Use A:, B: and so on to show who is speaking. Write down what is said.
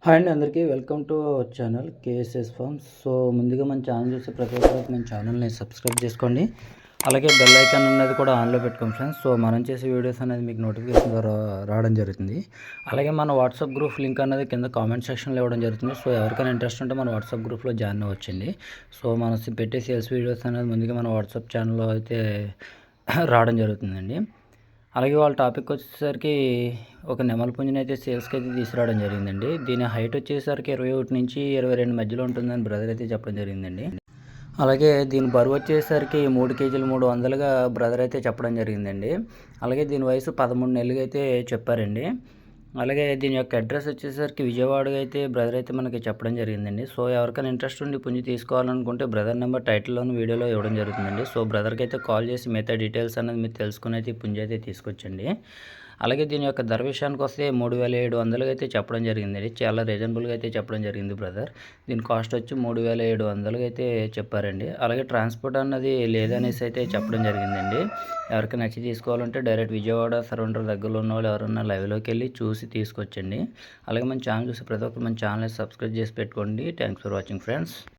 A: Hi అండి, అందరికీ welcome to our channel KSS farms. So ముందుగా మన ఛానల్ చూసి ప్రతి ఒక్కరికి మన ఛానల్ని సబ్స్క్రైబ్ చేసుకోండి. అలాగే బెల్ ఐకాన్ అనేది కూడా ఆన్లో పెట్టుకోండి ఫ్రెండ్స్. సో మనం చేసే వీడియోస్ అనేది మీకు నోటిఫికేషన్ ద్వారా రావడం జరుగుతుంది. అలాగే మన వాట్సాప్ గ్రూప్ లింక్ అనేది కింద కామెంట్ సెక్షన్లో ఇవ్వడం జరుగుతుంది. సో ఎవరికైనా ఇంట్రెస్ట్ ఉంటే మన వాట్సాప్ గ్రూప్లో జాయిన్ అవ్వచ్చండి. సో మనం పెట్టే సేల్స్ వీడియోస్ అనేది ముందుగా మన వాట్సాప్ ఛానల్లో అయితే రావడం జరుగుతుందండి. అలాగే వాళ్ళ టాపిక్ వచ్చేసరికి ఒక నెమలి పుంజుని అయితే సేల్స్కి అయితే తీసుకురావడం జరిగిందండి. దీని హైట్ వచ్చేసరికి 21 నుంచి 22 మధ్యలో ఉంటుందని బ్రదర్ అయితే చెప్పడం జరిగిందండి. అలాగే దీని బరువు వచ్చేసరికి 3 కేజీలు 300గా బ్రదర్ అయితే చెప్పడం జరిగిందండి. అలాగే దీని వయసు 13 నెలలుగా అయితే చెప్పారండి. అలాగే దీని యొక్క అడ్రస్ వచ్చేసరికి విజయవాడగా అయితే బ్రదర్ అయితే మనకి చెప్పడం జరిగిందండి. సో ఎవరికైనా ఇంట్రెస్ట్ ఉండి పుంజు తీసుకోవాలనుకుంటే బ్రదర్ నెంబర్ టైటిల్లోని వీడియోలో ఇవ్వడం జరుగుతుందండి. సో బ్రదర్కి అయితే కాల్ చేసి మిగతా డీటెయిల్స్ అనేది మీరు తెలుసుకుని అయితే ఈ పుంజు అయితే తీసుకొచ్చండి. అలాగే దీని యొక్క ధర విషయానికి వస్తే 3700 అయితే చెప్పడం జరిగిందండి. చాలా రీజనబుల్గా అయితే చెప్పడం జరిగింది బ్రదర్. దీని కాస్ట్ వచ్చి 3700 అయితే చెప్పారండి. అలాగే ట్రాన్స్పోర్ట్ అన్నది లేదనేసి అయితే చెప్పడం జరిగిందండి. ఎవరికి నచ్చి తీసుకోవాలంటే డైరెక్ట్ విజయవాడ సరౌండర్ దగ్గరలో ఉన్న వాళ్ళు ఎవరన్నా లైవ్లోకి వెళ్ళి చూసి తీసుకొచ్చండి. అలాగే మన ఛానల్ చూసి ప్రతి ఒక్కరు మన ఛానల్ని సబ్స్క్రైబ్ చేసి పెట్టుకోండి. Thanks for watching friends.